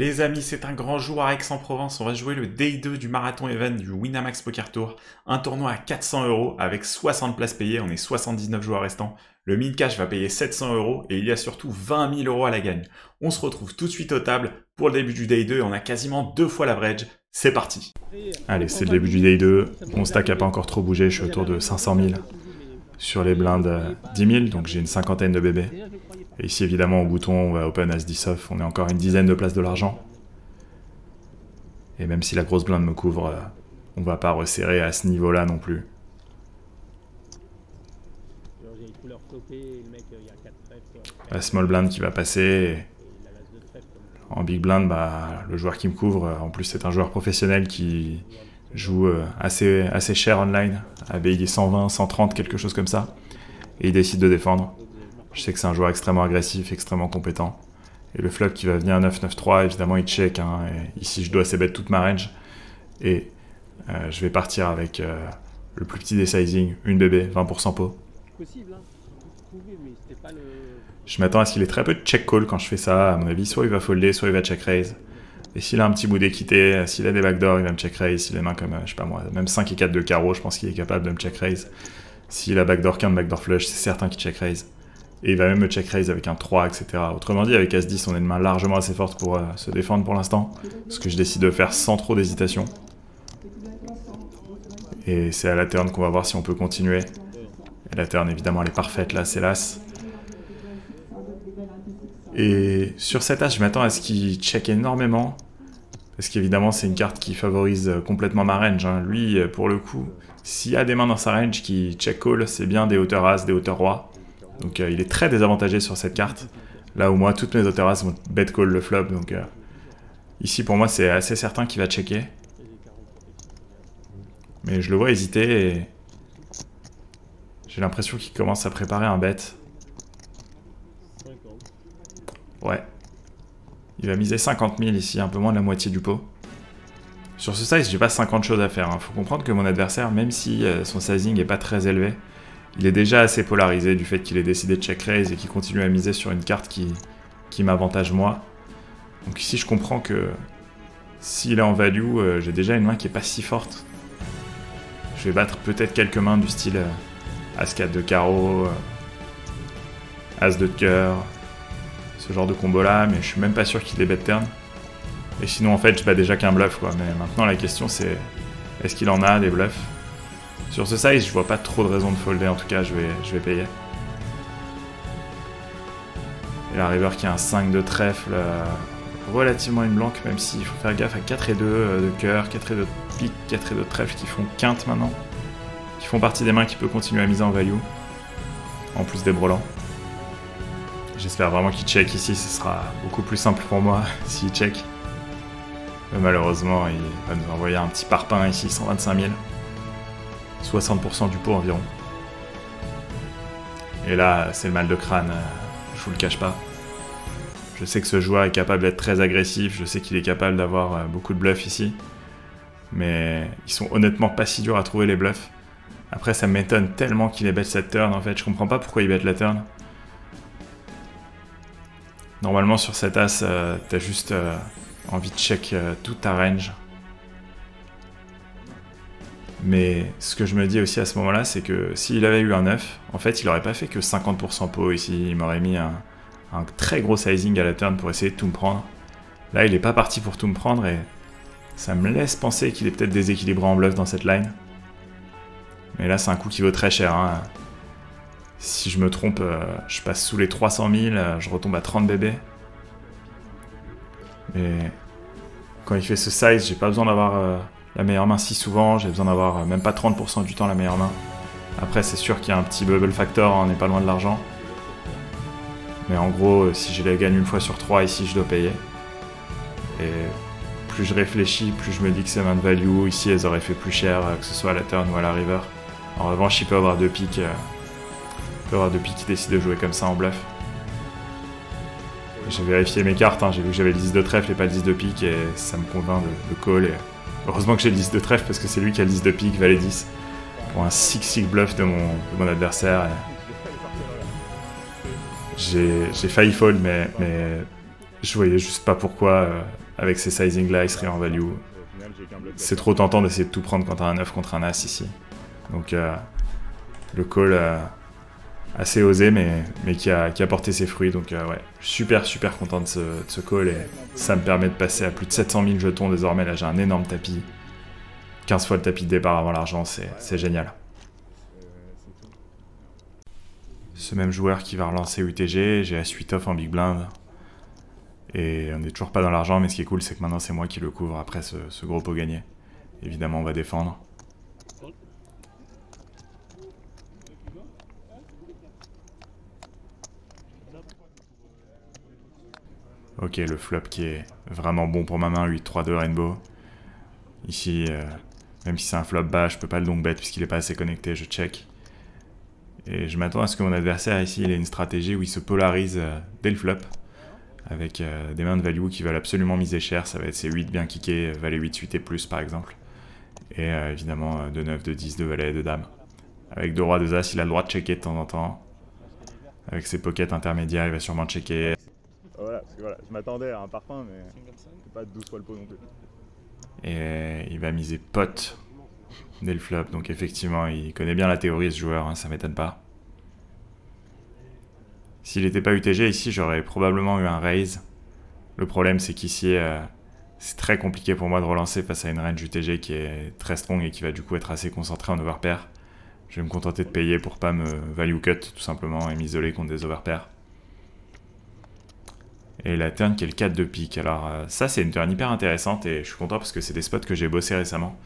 Les amis, c'est un grand jour à Aix-en-Provence. On va jouer le Day 2 du Marathon Event du Winamax Poker Tour. Un tournoi à 400 € avec 60 places payées. On est 79 joueurs restants. Le min cash va payer 700 € et il y a surtout 20 000 € à la gagne. On se retrouve tout de suite aux tables pour le début du Day 2 et on a quasiment 2 fois l'average. C'est parti. Allez, c'est le début du Day 2. Mon stack n'a pas encore trop bougé. Je suis autour de 500 000 sur les blindes 10 000. Donc j'ai une cinquantaine de bébés. Et ici, évidemment, au bouton, on va open as 10 off. On est encore une dizaine de places de l'argent. Et même si la grosse blinde me couvre, on va pas resserrer à ce niveau-là non plus. La small blind qui va passer. En big blind, bah, le joueur qui me couvre, en plus c'est un joueur professionnel qui joue assez cher online, à BI 120, 130, quelque chose comme ça. Et il décide de défendre. Je sais que c'est un joueur extrêmement agressif, extrêmement compétent. Et le flop qui va venir 9-9-3, évidemment il check. Hein, et ici je dois assez bet toute ma range. Et je vais partir avec le plus petit des sizing, une bébé, 20% pot. Je m'attends à ce qu'il ait très peu de check call quand je fais ça. À mon avis, soit il va folder, soit il va check raise. Et s'il a un petit bout d'équité, s'il a des backdoors, il va me check raise. S'il a main comme, je sais pas moi, même 5 et 4 de carreau, je pense qu'il est capable de me check raise. S'il a backdoor 15, backdoor flush, c'est certain qu'il check raise. Et il va même me check raise avec un 3, etc. Autrement dit, avec As-10, on a une main largement assez forte pour se défendre pour l'instant. Ce que je décide de faire sans trop d'hésitation. Et c'est à la turn qu'on va voir si on peut continuer. Et la turn, évidemment, elle est parfaite là, c'est l'As. Et sur cet As, je m'attends à ce qu'il check énormément. Parce qu'évidemment, c'est une carte qui favorise complètement ma range. Hein. Lui, pour le coup, s'il y a des mains dans sa range qui check call, c'est bien des hauteurs As, des hauteurs Roi. Donc il est très désavantagé sur cette carte. Là où moi, toutes mes hauteurs As vont bet call le flop. Donc ici, pour moi, c'est assez certain qu'il va checker. Mais je le vois hésiter et j'ai l'impression qu'il commence à préparer un bet. Ouais. Il va miser 50 000 ici, un peu moins de la moitié du pot. Sur ce size, j'ai pas 50 choses à faire. Faut comprendre que mon adversaire, même si son sizing n'est pas très élevé, il est déjà assez polarisé du fait qu'il ait décidé de check raise et qu'il continue à miser sur une carte qui m'avantage moi. Donc ici, je comprends que s'il est en value, j'ai déjà une main qui est pas si forte. Je vais battre peut-être quelques mains du style As-4 de carreau, As de cœur, ce genre de combo-là, mais je suis même pas sûr qu'il ait bet turn. Et sinon, en fait, je bats déjà qu'un bluff, quoi. Mais maintenant, la question, c'est est-ce qu'il en a des bluffs? Sur ce size, je vois pas trop de raison de folder, en tout cas, je vais payer. Et la river qui a un 5 de trèfle, relativement une blanque, même s'il faut faire gaffe à 4 et 2 de cœur, 4 et 2 de pique, 4 et 2 de trèfle qui font quinte maintenant. Qui font partie des mains qui peuvent continuer à miser en value. En plus des brelans. J'espère vraiment qu'il check ici, ce sera beaucoup plus simple pour moi s'il check. Mais malheureusement, il va nous envoyer un petit parpaing ici, 125 000. 60% du pot environ. Et là, c'est le mal de crâne, je vous le cache pas. Je sais que ce joueur est capable d'être très agressif, je sais qu'il est capable d'avoir beaucoup de bluffs ici. Mais ils sont honnêtement pas si durs à trouver les bluffs. Après, ça m'étonne tellement qu'il ait bet cette turn, en fait. Je comprends pas pourquoi il bet la turn. Normalement, sur cet As, t'as juste envie de check toute ta range. Mais ce que je me dis aussi à ce moment-là, c'est que s'il avait eu un 9, en fait, il aurait pas fait que 50% pot ici. Il m'aurait mis un très gros sizing à la turn pour essayer de tout me prendre. Là, il est pas parti pour tout me prendre et ça me laisse penser qu'il est peut-être déséquilibré en bluff dans cette line. Mais là, c'est un coup qui vaut très cher. Hein. Si je me trompe, je passe sous les 300 000, je retombe à 30 bébés. Mais quand il fait ce size, j'ai pas besoin d'avoir la meilleure main si souvent, j'ai besoin d'avoir même pas 30% du temps la meilleure main. Après, c'est sûr qu'il y a un petit bubble factor, on n'est pas loin de l'argent. Mais en gros, si je les gagne une fois sur 3 ici, je dois payer. Et plus je réfléchis, plus je me dis que c'est main de value. Ici, elles auraient fait plus cher, que ce soit à la turn ou à la river. En revanche, il peut avoir deux piques. Qui décident de jouer comme ça en bluff. J'ai vérifié mes cartes, hein, j'ai vu que j'avais le 10 de trèfle et pas le 10 de pique et ça me convainc de call. Et heureusement que j'ai le 10 de trèfle parce que c'est lui qui a le 10 de pique, valet 10. Pour un 6-6 bluff de mon adversaire. J'ai failli fold, mais je voyais juste pas pourquoi avec ces sizing là, il serait en value. C'est trop tentant d'essayer de tout prendre quand t'as un 9 contre un As ici. Donc le call assez osé mais qui a porté ses fruits. Donc ouais, super content de ce call et ça me permet de passer à plus de 700 000 jetons désormais. Là j'ai un énorme tapis. 15 fois le tapis de départ avant l'argent, c'est génial. Ce même joueur qui va relancer UTG, j'ai As-8 off en big blind. Et on n'est toujours pas dans l'argent, mais ce qui est cool, c'est que maintenant c'est moi qui le couvre après ce gros pot gagné. Évidemment, on va défendre. Ok, le flop qui est vraiment bon pour ma main, 8-3-2 Rainbow. Ici, même si c'est un flop bas, je peux pas le long bet puisqu'il est pas assez connecté, je check. Et je m'attends à ce que mon adversaire ici, il ait une stratégie où il se polarise dès le flop. Avec des mains de value qui veulent absolument miser cher, ça va être ces 8 bien kickés, valet 8 suité plus par exemple. Et évidemment 2-9, 2-10, 2 valets, 2 dames. Avec 2 rois, 2 as, il a le droit de checker de temps en temps. Avec ses pockets intermédiaires, il va sûrement checker. Voilà, parce que voilà, je m'attendais à un parfum, mais c'est pas 12 fois le pot non plus. Et il va miser pot dès le flop, donc effectivement il connaît bien la théorie ce joueur, hein, ça m'étonne pas. S'il n'était pas UTG ici, j'aurais probablement eu un raise. Le problème c'est qu'ici, c'est très compliqué pour moi de relancer face à une range UTG qui est très strong et qui va du coup être assez concentrée en overpair. Je vais me contenter de payer pour pas me value cut tout simplement et m'isoler contre des overpairs. Et la turn qui est le 4 de pique. Alors ça c'est une turn hyper intéressante et je suis content parce que c'est des spots que j'ai bossé récemment.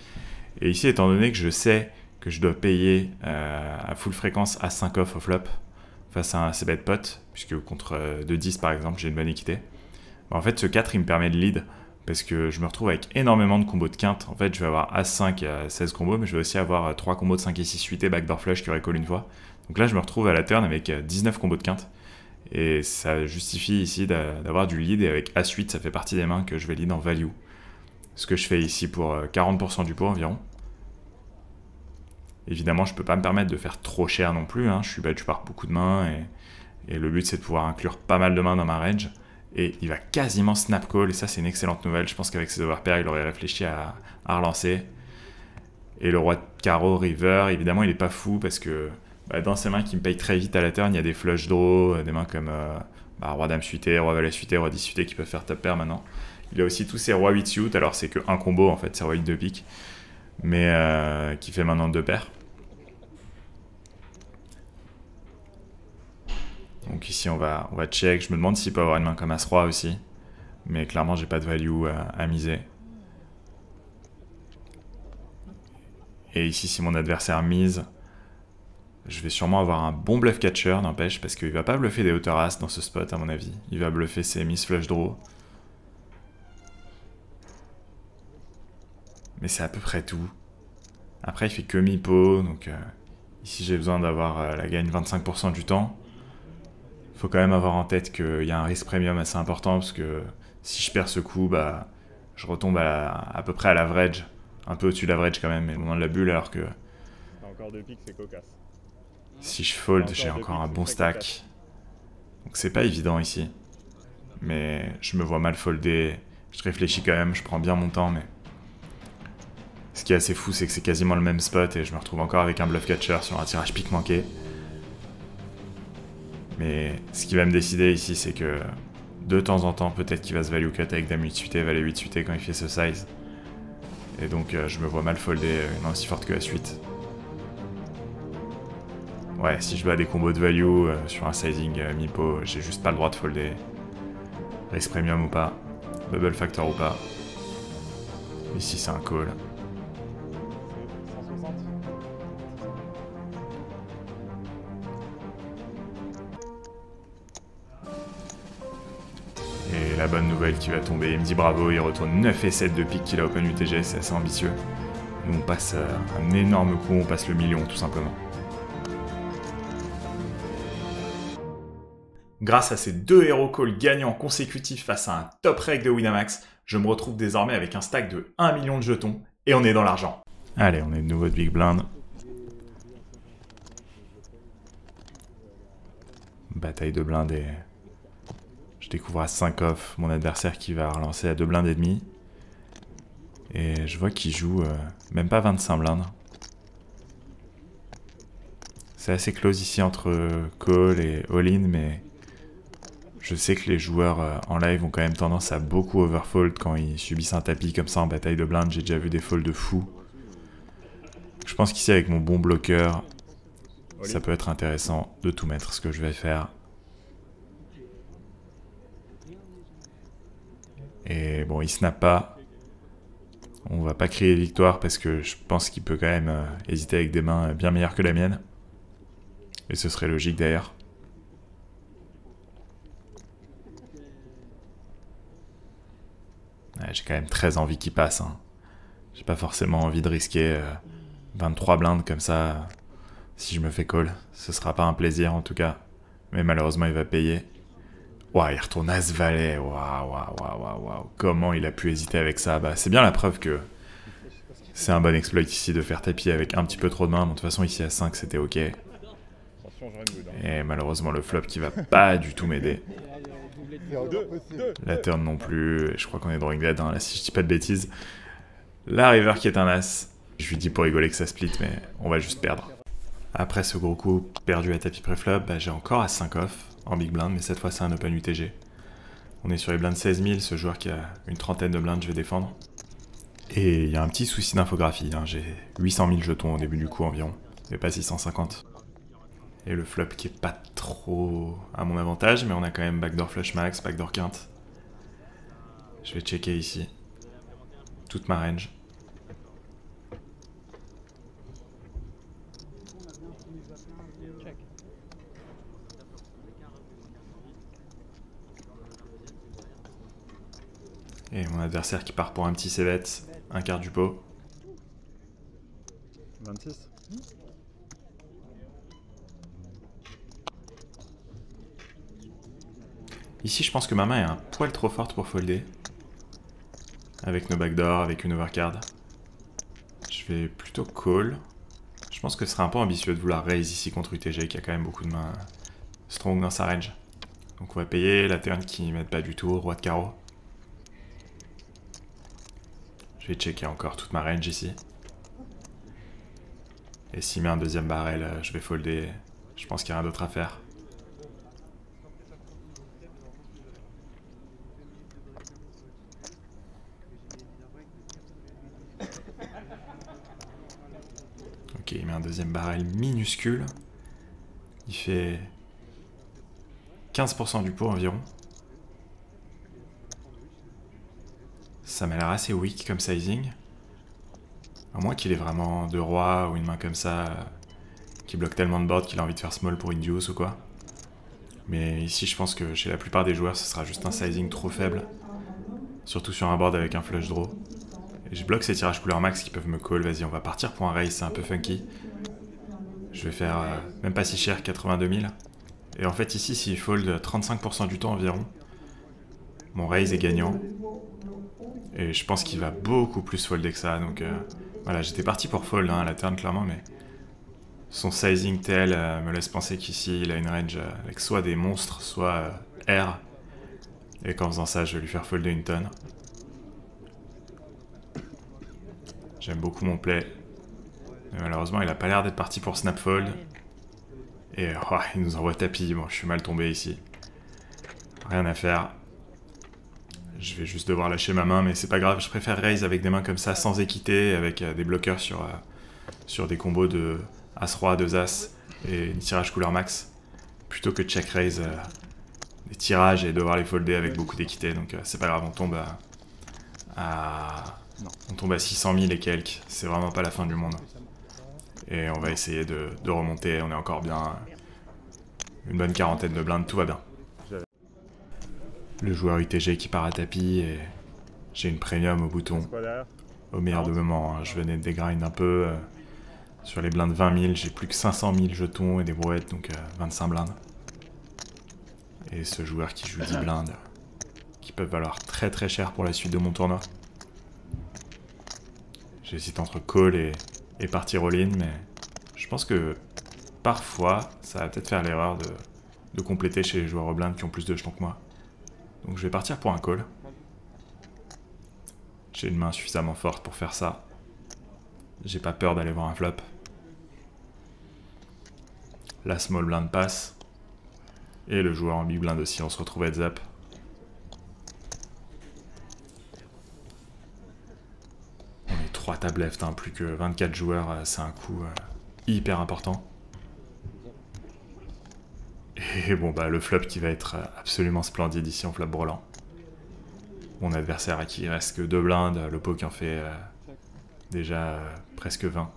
Et ici étant donné que je sais que je dois payer à full fréquence à 5 off au flop face à un c-bet pot, puisque contre 2-10 par exemple j'ai une bonne équité. En fait ce 4 il me permet de lead parce que je me retrouve avec énormément de combos de quinte. En fait je vais avoir As5 et 16 combos, mais je vais aussi avoir 3 combos de 5 et 6 suités backdoor flush qui aurait call une fois. Donc là je me retrouve à la turn avec 19 combos de quinte. Et ça justifie ici d'avoir du lead, et avec As8 ça fait partie des mains que je vais lead en value. Ce que je fais ici pour 40% du pot environ. Évidemment je peux pas me permettre de faire trop cher non plus, hein. Je suis battu par beaucoup de mains et le but c'est de pouvoir inclure pas mal de mains dans ma range. Et il va quasiment snap call, et ça c'est une excellente nouvelle. Je pense qu'avec ses overpairs il aurait réfléchi à relancer. Et le roi de carreau river, évidemment il est pas fou parce que dans ces mains qui me payent très vite à la turn, il y a des flush draw, des mains comme roi dame suité, roi valet suité, roi 10 suité qui peuvent faire top pair maintenant. Il a aussi tous ses rois 8 suit, alors c'est que un combo en fait, c'est roi 8 de pique, mais qui fait maintenant 2 paires. Donc ici on va check, je me demande s'il peut avoir une main comme As-Roi aussi, mais clairement j'ai pas de value à miser. Et ici si mon adversaire mise, je vais sûrement avoir un bon bluff catcher, n'empêche, parce qu'il va pas bluffer des hauteurs As dans ce spot à mon avis. Il va bluffer ses miss flush draw. Mais c'est à peu près tout. Après il fait que mi-pot, donc ici j'ai besoin d'avoir la gagne 25% du temps. Faut quand même avoir en tête qu'il y a un risque premium assez important, parce que si je perds ce coup, je retombe à peu près à l'average. Un peu au-dessus de l'average quand même, mais au moment de la bulle, alors que... T'as encore 2 piques, c'est cocasse. Si je fold, j'ai encore un bon stack. Donc c'est pas évident ici. Mais je me vois mal folder. Je réfléchis quand même, je prends bien mon temps, mais... Ce qui est assez fou, c'est que c'est quasiment le même spot et je me retrouve encore avec un bluff catcher sur un tirage pique manqué. Mais ce qui va me décider ici, c'est que de temps en temps, peut-être qu'il va se value cut avec dame 8 suité, valet 8 suité quand il fait ce size. Et donc je me vois mal folder une main aussi forte que As8. Ouais, si je bats des combos de value sur un sizing mi-pot, j'ai juste pas le droit de folder. Raise premium ou pas, bubble factor ou pas. Ici c'est un call. 160. Et la bonne nouvelle qui va tomber, il me dit bravo, il retourne 9 et 7 de pique qu'il a open UTG, c'est assez ambitieux. Nous on passe un énorme coup, on passe le million tout simplement. Grâce à ces 2 hero calls gagnants consécutifs face à un top reg de Winamax, je me retrouve désormais avec un stack de 1 million de jetons et on est dans l'argent. Allez, on est de nouveau de big blind. Bataille de blind et je découvre à 5 off mon adversaire qui va relancer à 2 blindes et demi. Et je vois qu'il joue même pas 25 blindes. C'est assez close ici entre call et all-in, mais je sais que les joueurs en live ont quand même tendance à beaucoup overfold quand ils subissent un tapis comme ça en bataille de blindes. J'ai déjà vu des folds de fou. Je pense qu'ici avec mon bon bloqueur, ça peut être intéressant de tout mettre, ce que je vais faire. Et bon, il snap pas. On va pas crier victoire parce que je pense qu'il peut quand même hésiter avec des mains bien meilleures que la mienne. Et ce serait logique d'ailleurs. Ouais, j'ai quand même très envie qu'il passe. Hein. J'ai pas forcément envie de risquer 23 blindes comme ça. Si je me fais call, ce sera pas un plaisir en tout cas. Mais malheureusement, il va payer. Waouh, il retourne As-Valet. Waouh. Comment il a pu hésiter avec ça? Bah, c'est bien la preuve que c'est un bon exploit ici de faire tapis avec un petit peu trop de mains. Bon, de toute façon, ici à 5, c'était ok. Et malheureusement, le flop qui va pas du tout m'aider. La turn non plus. Et je crois qu'on est drawing dead, hein, là, si je dis pas de bêtises. La river qui est un as. Je lui dis pour rigoler que ça split, mais on va juste perdre. Après ce gros coup perdu à tapis préflop, bah, j'ai encore à 5 off en big blind, mais cette fois c'est un open UTG. On est sur les blindes 16 000, ce joueur qui a une trentaine de blindes, je vais défendre. Et il y a un petit souci d'infographie, hein. J'ai 800 000 jetons au début du coup environ, et pas 650. Et le flop qui est pas trop à mon avantage, mais on a quand même backdoor flush max, backdoor quinte. Je vais checker ici. Toute ma range. Et mon adversaire qui part pour un petit C-bet, un quart du pot. 26. Ici, je pense que ma main est un poil trop forte pour folder. Avec nos backdoors, avec une overcard. Je vais plutôt call. Je pense que ce serait un peu ambitieux de vouloir raise ici contre UTG qui a quand même beaucoup de mains strong dans sa range. Donc on va payer la turn qui m'aide pas du tout, roi de carreau. Je vais checker encore toute ma range ici. Et s'il met un deuxième barrel, je vais folder. Je pense qu'il n'y a rien d'autre à faire. Ok, il met un deuxième barrel minuscule. Il fait 15% du pot environ. Ça m'a l'air assez weak comme sizing. À moins qu'il ait vraiment deux rois ou une main comme ça qui bloque tellement de board qu'il a envie de faire small pour induce ou quoi. Mais ici je pense que chez la plupart des joueurs ce sera juste un sizing trop faible. Surtout sur un board avec un flush draw. Et je bloque ces tirages couleur max qui peuvent me call. Vas-y, on va partir pour un raise, c'est un peu funky. Je vais faire même pas si cher, 82 000. Et en fait ici s'il fold 35% du temps environ, mon raise est gagnant. Et je pense qu'il va beaucoup plus folder que ça. Donc voilà, j'étais parti pour fold hein, à la turn clairement, mais son sizing tel me laisse penser qu'ici il a une range avec soit des monstres, soit R. Et qu'en faisant ça, je vais lui faire folder une tonne. J'aime beaucoup mon play. Mais malheureusement, il a pas l'air d'être parti pour snap fold. Et oh, il nous envoie tapis. Bon, je suis mal tombé ici. Rien à faire. Je vais juste devoir lâcher ma main, mais c'est pas grave. Je préfère raise avec des mains comme ça, sans équité, avec des bloqueurs sur des combos de As-Roi, 2-As et une tirage couleur max, plutôt que de check raise des tirages et devoir les folder avec beaucoup d'équité. Donc c'est pas grave, on tombe à 600 000 et quelques. C'est vraiment pas la fin du monde. Et on va essayer de remonter. On est encore bien. Une bonne quarantaine de blindes, tout va bien. Le joueur UTG qui part à tapis et j'ai une premium au bouton. Au meilleur de moments, hein. Je venais de dégrind un peu. Sur les blindes 20 000, j'ai plus que 500 000 jetons et des brouettes, donc 25 blindes. Et ce joueur qui joue 10 blindes, qui peuvent valoir très très cher pour la suite de mon tournoi. J'hésite entre call et partir all-in, mais je pense que parfois, ça va peut-être faire l'erreur de compléter chez les joueurs au blind qui ont plus de jetons que moi. Donc je vais partir pour un call. J'ai une main suffisamment forte pour faire ça. J'ai pas peur d'aller voir un flop. La small blind passe. Et le joueur en big blind aussi, on se retrouve heads up. On est 3 tables left, hein, plus que 24 joueurs, c'est un coup hyper important. Et bon bah le flop qui va être absolument splendide ici en flop brelan. Mon adversaire à qui il reste que 2 blindes, le pot qui en fait déjà presque 20.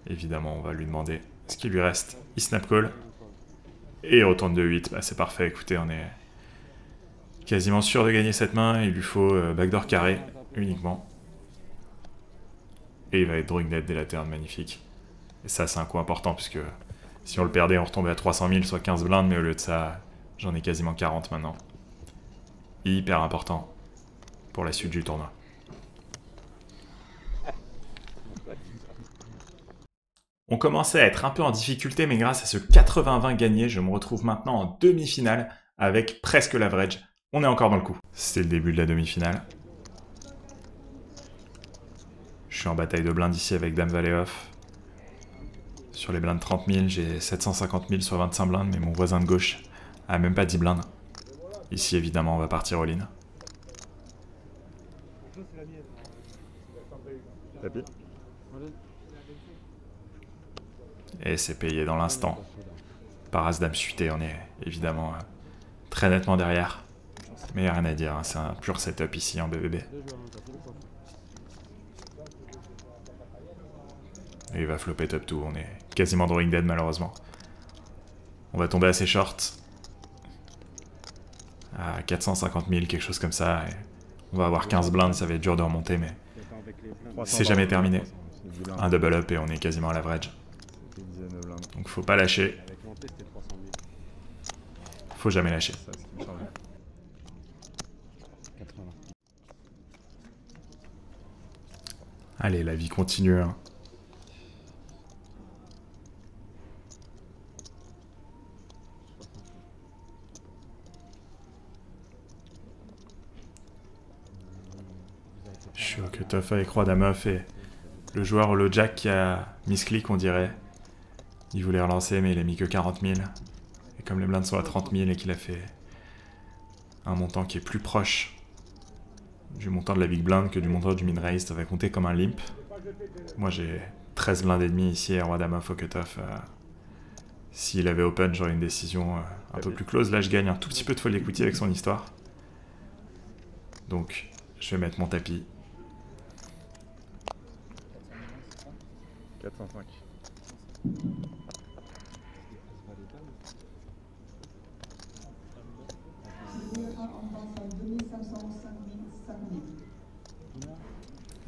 Évidemment on va lui demander ce qui lui reste. Il snap call. Et il retourne de 8, bah, c'est parfait, écoutez on est quasiment sûr de gagner cette main, il lui faut backdoor carré uniquement. Et il va être drawing dead dès la turn, magnifique. Et ça c'est un coup important puisque si on le perdait on retombait à 300 000, soit 15 blindes, mais au lieu de ça j'en ai quasiment 40 maintenant. Hyper important pour la suite du tournoi. On commençait à être un peu en difficulté, mais grâce à ce 80-20 gagné, je me retrouve maintenant en demi-finale avec presque l'average. On est encore dans le coup. C'était le début de la demi-finale. Je suis en bataille de blindes ici avec Dame Valet off. Sur les blindes 30 000, j'ai 750 000 sur 25 blindes, mais mon voisin de gauche a même pas 10 blindes. Ici, évidemment, on va partir all-in. Tapis. Et c'est payé dans l'instant. Par As Dame suité, on est évidemment très nettement derrière. Mais y a rien à dire, hein, c'est un pur setup ici en BBB. Et il va flopper top 2, on est quasiment drawing dead malheureusement. On va tomber assez short. À 450 000, quelque chose comme ça. Et on va avoir 15 blindes, ça va être dur de remonter, mais c'est jamais terminé. Un double up et on est quasiment à l'average. Donc faut pas lâcher. Faut jamais lâcher. Allez, la vie continue. Hein. Je suis au cut-off avec Roi Dame off et le joueur le Jack qui a misclick, on dirait. Il voulait relancer, mais il a mis que 40 000. Et comme les blindes sont à 30 000 et qu'il a fait un montant qui est plus proche du montant de la big blind que du montant du min-raise, ça va compter comme un limp. Moi j'ai 13 blindes et demi ici et Roi Dame off au cut-off. S'il avait open, j'aurais une décision un peu plus close. Là je gagne un tout petit peu de folie equity avec son histoire. Donc je vais mettre mon tapis. 405.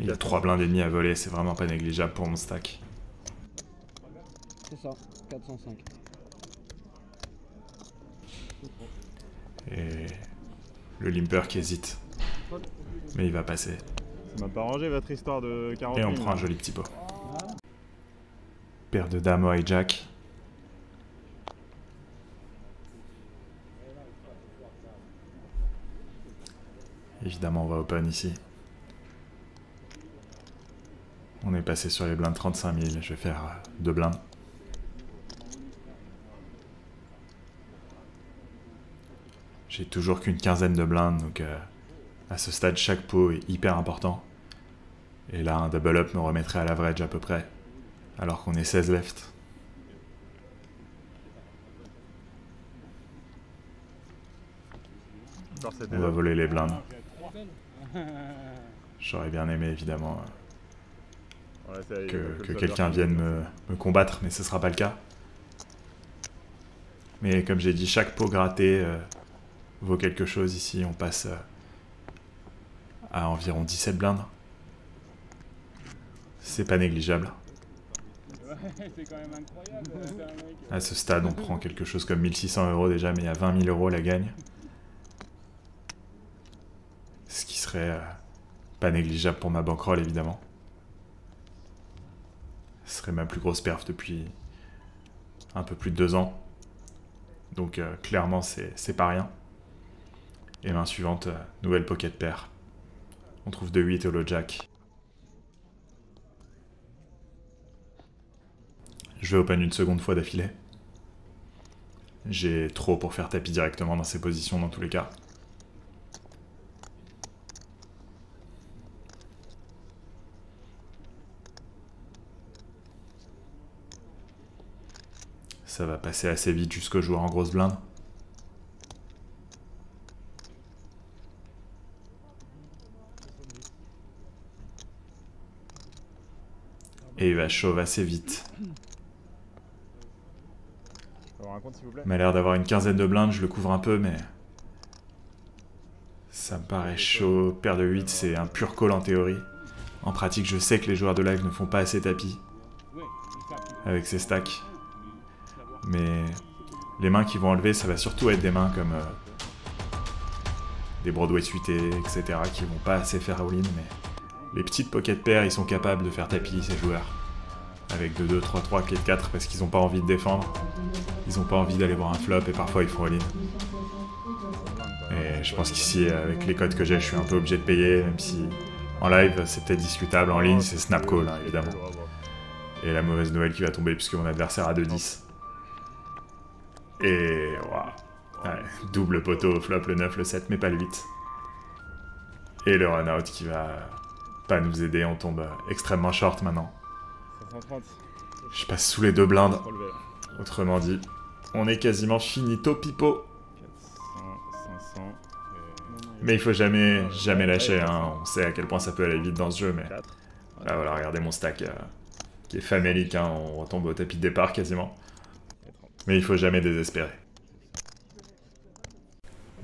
Il y a 3 blindes et demi à voler, c'est vraiment pas négligeable pour mon stack. C'est ça, 405. Et le limper qui hésite. Mais il va passer. Ça m'a pas arrangé votre histoire de 40 000. Et on prend un joli petit pot. Paire de dames au hijack. Évidemment, on va open ici. On est passé sur les blindes 35 000. Je vais faire 2 blindes. J'ai toujours qu'une quinzaine de blindes, donc à ce stade, chaque pot est hyper important. Et là, un double up me remettrait à l'average à peu près. Alors qu'on est 16 left. On va voler les blindes. J'aurais bien aimé évidemment que quelqu'un vienne me combattre, mais ce sera pas le cas. Mais comme j'ai dit, chaque pot gratté vaut quelque chose ici. On passe à environ 17 blindes. C'est pas négligeable. C'est quand même incroyable. À ce stade, on prend quelque chose comme 1600 € déjà, mais il y a 20 000 € la gagne. Ce qui serait pas négligeable pour ma bankroll, évidemment. Ce serait ma plus grosse perf depuis un peu plus de 2 ans. Donc clairement, c'est pas rien. Et main suivante, nouvelle pocket pair. On trouve 2-8 au low jack. Je vais open une seconde fois d'affilée. J'ai trop pour faire tapis directement dans ces positions dans tous les cas. Ça va passer assez vite jusqu'au joueur en grosse blinde. Et il va shove assez vite. Il m'a l'air d'avoir une quinzaine de blindes, je le couvre un peu, mais... ça me paraît chaud. Paire de 8, c'est un pur call en théorie. En pratique, je sais que les joueurs de live ne font pas assez tapis avec ces stacks. Mais les mains qui vont enlever, ça va surtout être des mains comme des Broadway suités, etc. qui vont pas assez faire all-in, mais les petites pocket pairs, ils sont capables de faire tapis ces joueurs. Avec 2-2, 3-3, 4-4, parce qu'ils n'ont pas envie de défendre. Ils n'ont pas envie d'aller voir un flop, et parfois ils font all-in. Et je pense qu'ici, avec les codes que j'ai, je suis un peu obligé de payer, même si en live, c'est peut-être discutable. En ligne, c'est snap call, hein, évidemment. Et la mauvaise nouvelle qui va tomber, puisque mon adversaire a 2-10. Et... waouh. Ouais, double poteau, flop le 9, le 7, mais pas le 8. Et le run-out qui va pas nous aider, on tombe extrêmement short maintenant. 530. Je passe sous les 2 blindes. Autrement dit, on est quasiment finito pipo. 400, 500. Mais il faut jamais lâcher, hein. On sait à quel point ça peut aller vite dans ce jeu, mais... là voilà, regardez mon stack qui est famélique, hein. On retombe au tapis de départ quasiment. Mais il faut jamais désespérer.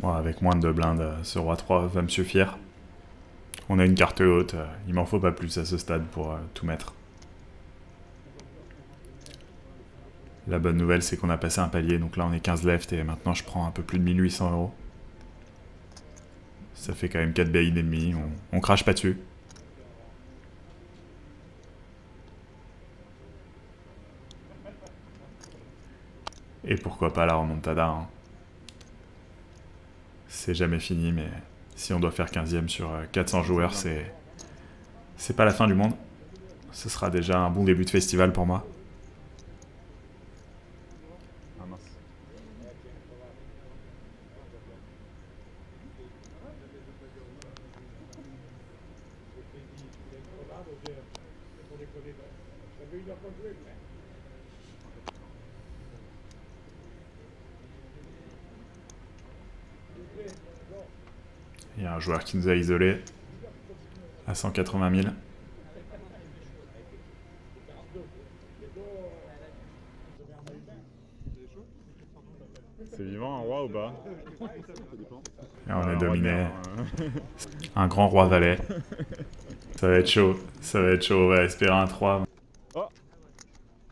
Bon, avec moins de 2 blindes, ce roi 3 va me suffire. On a une carte haute, il m'en faut pas plus à ce stade pour tout mettre. La bonne nouvelle, c'est qu'on a passé un palier, donc là on est 15 left et maintenant je prends un peu plus de 1800 €. Ça fait quand même 4 buy-in et demi, on crache pas dessus. Et pourquoi pas la remontada, hein. C'est jamais fini, mais si on doit faire 15e sur 400 joueurs, c'est pas la fin du monde. Ce sera déjà un bon début de festival pour moi. Ah mince. Il y a un joueur qui nous a isolés à 180 000. C'est vivant un roi ou pas? Et on est dominé. Un grand roi valet. Ça va être chaud. Ça va être chaud. On va espérer un 3. Oh.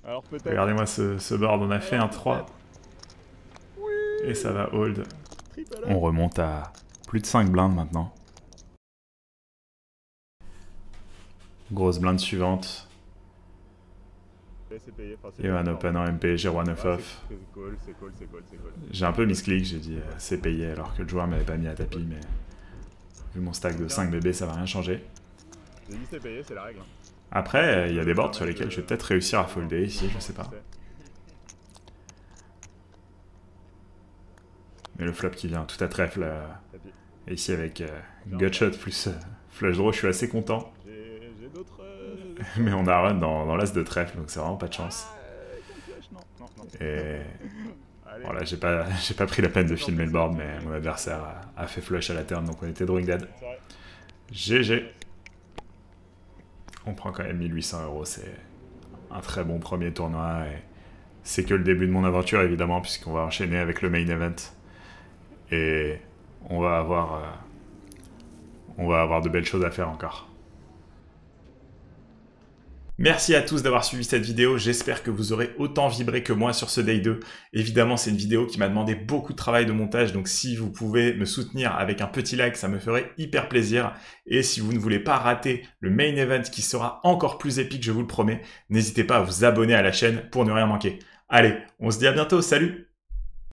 Alors peut-être. Regardez-moi ce board. On a fait un 3. Et ça va hold. On remonte à plus de 5 blindes maintenant. Grosse blinde suivante. Et un open en MP, j'ai roi 9 off. J'ai un peu misclick, j'ai dit c'est payé alors que le joueur m'avait pas mis à tapis, mais vu mon stack de 5 bébés, ça va rien changer. J'ai dit c'est payé, c'est la règle. Après, il y a des boards sur lesquels je vais peut-être réussir à folder ici, je sais pas. Mais le flop qui vient tout à trèfle, et ici avec gutshot plus flush draw, je suis assez content. Mais on a run dans l'as de trèfle, donc c'est vraiment pas de chance. Et voilà, j'ai pas pris la peine de filmer le board, mais mon adversaire a fait flush à la turn, donc on était drawing dead. GG. On prend quand même 1800 €, c'est un très bon premier tournoi, et c'est que le début de mon aventure évidemment, puisqu'on va enchaîner avec le main event. Et on va avoir de belles choses à faire encore. Merci à tous d'avoir suivi cette vidéo, j'espère que vous aurez autant vibré que moi sur ce Day 2. Évidemment, c'est une vidéo qui m'a demandé beaucoup de travail de montage, donc si vous pouvez me soutenir avec un petit like, ça me ferait hyper plaisir. Et si vous ne voulez pas rater le main event qui sera encore plus épique, je vous le promets, n'hésitez pas à vous abonner à la chaîne pour ne rien manquer. Allez, on se dit à bientôt, salut!